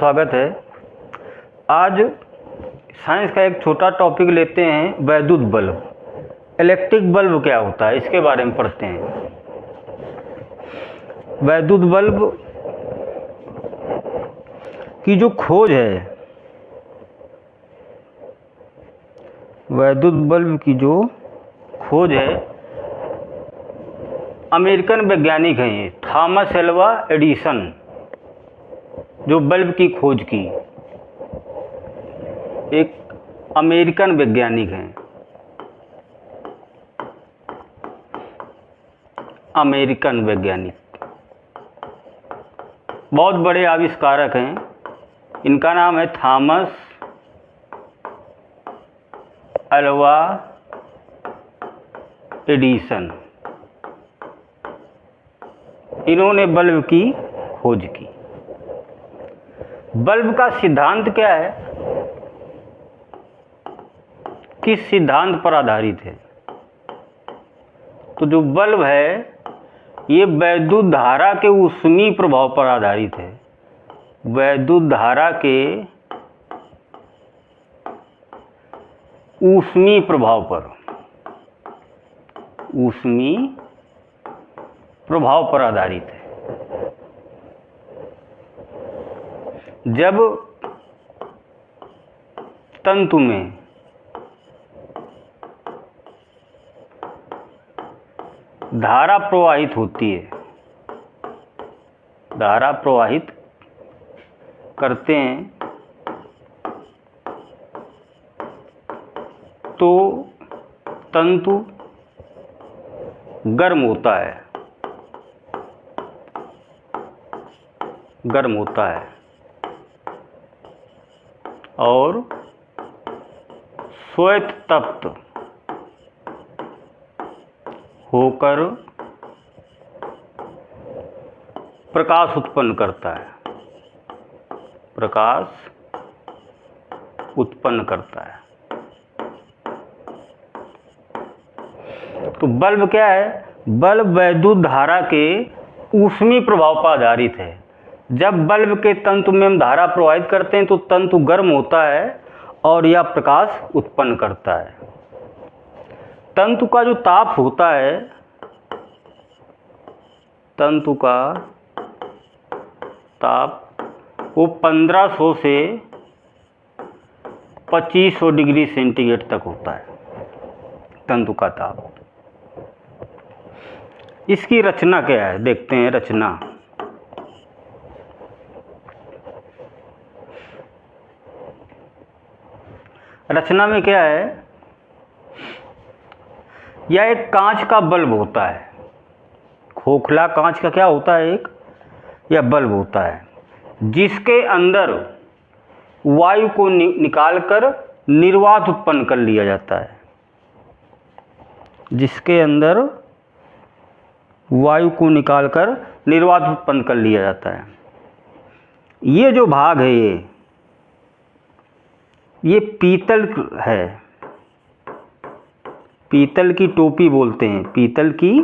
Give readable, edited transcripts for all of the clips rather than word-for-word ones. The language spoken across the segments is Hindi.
स्वागत है। आज साइंस का एक छोटा टॉपिक लेते हैं, वैद्युत बल्ब। इलेक्ट्रिक बल्ब क्या होता है इसके बारे में पढ़ते हैं। वैद्युत बल्ब की जो खोज है, वैद्युत बल्ब की जो खोज है, अमेरिकन वैज्ञानिक हैं थॉमस एल्वा एडिसन, जो बल्ब की खोज की एक अमेरिकन वैज्ञानिक हैं। अमेरिकन वैज्ञानिक बहुत बड़े आविष्कारक हैं। इनका नाम है थॉमस एल्वा एडिसन। इन्होंने बल्ब की खोज की। बल्ब का सिद्धांत क्या है, किस सिद्धांत पर आधारित है? तो जो बल्ब है ये वैद्युत धारा के ऊष्मीय प्रभाव पर आधारित है। वैद्युत धारा के ऊष्मीय प्रभाव पर, ऊष्मीय प्रभाव पर आधारित है। जब तंतु में धारा प्रवाहित होती है, धारा प्रवाहित करते हैं, तो तंतु गर्म होता है, गर्म होता है और श्वेत तप्त होकर प्रकाश उत्पन्न करता है, प्रकाश उत्पन्न करता है। तो बल्ब क्या है? बल्ब वैद्युत धारा के ऊष्मीय प्रभाव पर आधारित है। जब बल्ब के तंतु में हम धारा प्रवाहित करते हैं तो तंतु गर्म होता है और यह प्रकाश उत्पन्न करता है। तंतु का जो ताप होता है, तंतु का ताप वो 1500 से 2500 डिग्री सेंटीग्रेड तक होता है, तंतु का ताप। इसकी रचना क्या है देखते हैं। रचना, रचना में क्या है, यह एक कांच का बल्ब होता है। खोखला कांच का क्या होता है? एक यह बल्ब होता है जिसके अंदर वायु को निकालकर निर्वात उत्पन्न कर लिया जाता है, जिसके अंदर वायु को निकालकर निर्वात उत्पन्न कर लिया जाता है। ये जो भाग है ये पीतल है, पीतल की टोपी बोलते हैं, पीतल की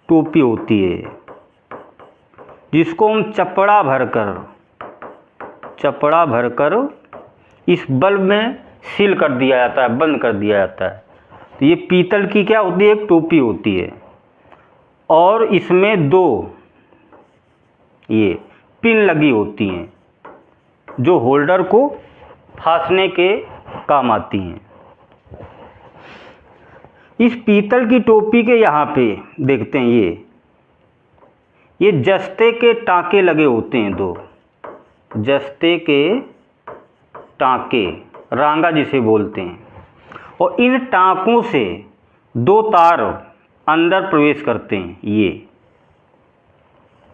टोपी होती है जिसको हम चपड़ा भरकर इस बल्ब में सील कर दिया जाता है, बंद कर दिया जाता है। तो ये पीतल की क्या होती है? एक टोपी होती है और इसमें दो ये पिन लगी होती हैं जो होल्डर को फांसने के काम आती हैं। इस पीतल की टोपी के यहाँ पे देखते हैं ये जस्ते के टाँके लगे होते हैं, दो जस्ते के टाँके, रांगा जिसे बोलते हैं, और इन टाँकों से दो तार अंदर प्रवेश करते हैं।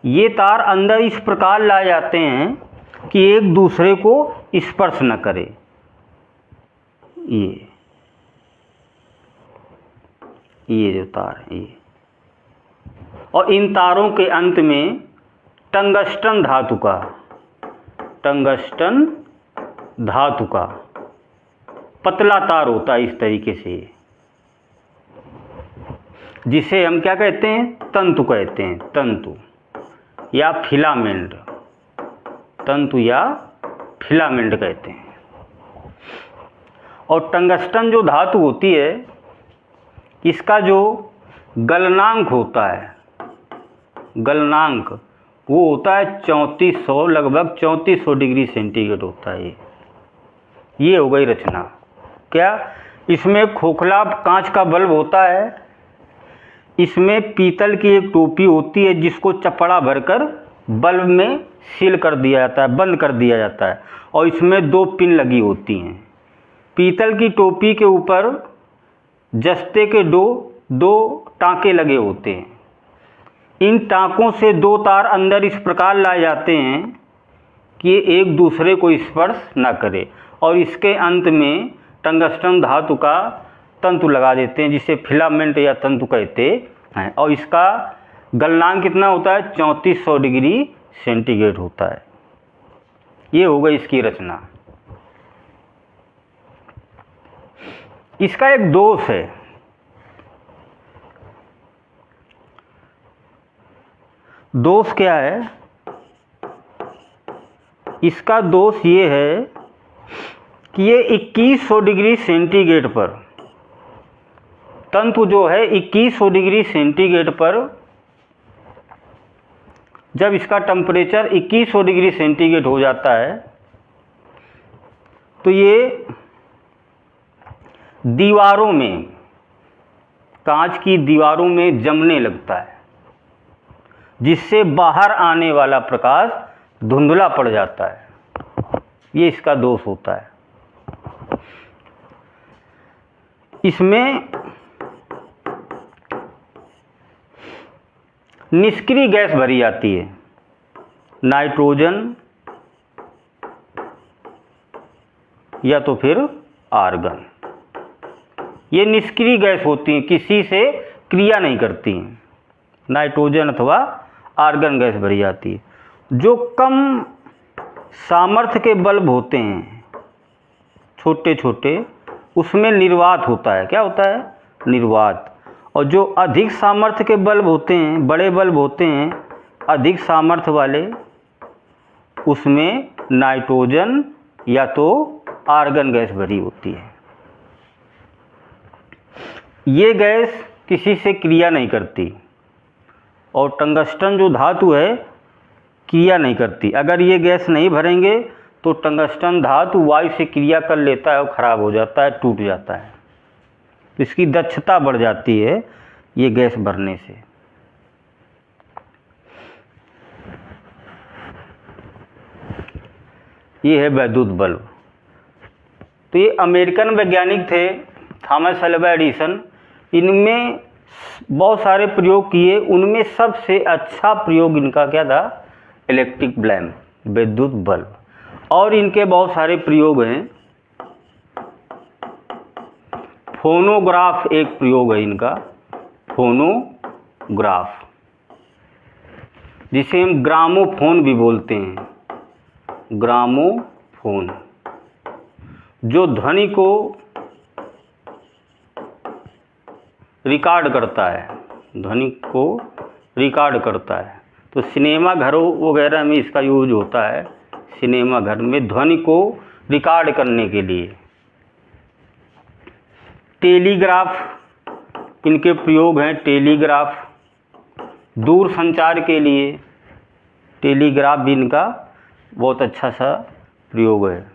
ये तार अंदर इस प्रकार लाए जाते हैं कि एक दूसरे को स्पर्श न करे। ये जो तार है ये, और इन तारों के अंत में टंगस्टन धातु का पतला तार होता है इस तरीके से, जिसे हम क्या कहते हैं? तंतु कहते हैं, तंतु या फिलामेंट। तंतु या फिलामेंट कहते हैं। और टंगस्टन जो धातु होती है, इसका जो गलनांक होता है, गलनांक वो होता है 3400, लगभग 3400 डिग्री सेंटीग्रेड होता है। ये हो गई रचना। क्या इसमें खोखला कांच का बल्ब होता है, इसमें पीतल की एक टोपी होती है जिसको चपड़ा भरकर बल्ब में सील कर दिया जाता है, बंद कर दिया जाता है, और इसमें 2 पिन लगी होती हैं। पीतल की टोपी के ऊपर जस्ते के दो टाँके लगे होते हैं। इन टाँकों से 2 तार अंदर इस प्रकार लाए जाते हैं कि ये एक दूसरे को स्पर्श न करे, और इसके अंत में टंगस्टन धातु का तंतु लगा देते हैं जिसे फिलामेंट या तंतु कहते हैं। और इसका गलनांक कितना होता है? 3400 डिग्री सेंटीग्रेड होता है। ये हो गई इसकी रचना। इसका एक दोष है, दोष क्या है? इसका दोष ये है कि ये 2100 डिग्री सेंटीग्रेड पर, तंतु जो है 2100 डिग्री सेंटीग्रेड पर, जब इसका टेम्परेचर 2100 डिग्री सेंटीग्रेड हो जाता है तो ये दीवारों में, कांच की दीवारों में जमने लगता है, जिससे बाहर आने वाला प्रकाश धुंधला पड़ जाता है। ये इसका दोष होता है। इसमें निष्क्रिय गैस भरी जाती है, नाइट्रोजन या तो फिर आर्गन। ये निष्क्रिय गैस होती हैं, किसी से क्रिया नहीं करती हैं। नाइट्रोजन अथवा आर्गन गैस भरी जाती है। जो कम सामर्थ्य के बल्ब होते हैं, छोटे छोटे, उसमें निर्वात होता है। क्या होता है? निर्वात। और जो अधिक सामर्थ्य के बल्ब होते हैं, बड़े बल्ब होते हैं अधिक सामर्थ्य वाले, उसमें नाइट्रोजन या तो आर्गन गैस भरी होती है। ये गैस किसी से क्रिया नहीं करती, और टंगस्टन जो धातु है क्रिया नहीं करती। अगर ये गैस नहीं भरेंगे तो टंगस्टन धातु वायु से क्रिया कर लेता है और ख़राब हो जाता है, टूट जाता है। इसकी दक्षता बढ़ जाती है ये गैस भरने से। ये है वैद्युत बल्ब। तो ये अमेरिकन वैज्ञानिक थे, थॉमस अल्वा एडिसन। इनमें बहुत सारे प्रयोग किए, उनमें सबसे अच्छा प्रयोग इनका क्या था? इलेक्ट्रिक लैंप, विद्युत बल्ब। और इनके बहुत सारे प्रयोग हैं। फोनोग्राफ एक प्रयोग है इनका, फोनोग्राफ, जिसे हम ग्रामोफोन भी बोलते हैं। ग्रामोफोन जो ध्वनि को रिकॉर्ड करता है, ध्वनि को रिकॉर्ड करता है। तो सिनेमा घरों वगैरह में इसका यूज होता है, सिनेमा घर में ध्वनि को रिकॉर्ड करने के लिए। टेलीग्राफ इनके प्रयोग हैं, टेलीग्राफ दूर संचार के लिए, टेलीग्राफ भी इनका बहुत अच्छा सा प्रयोग है।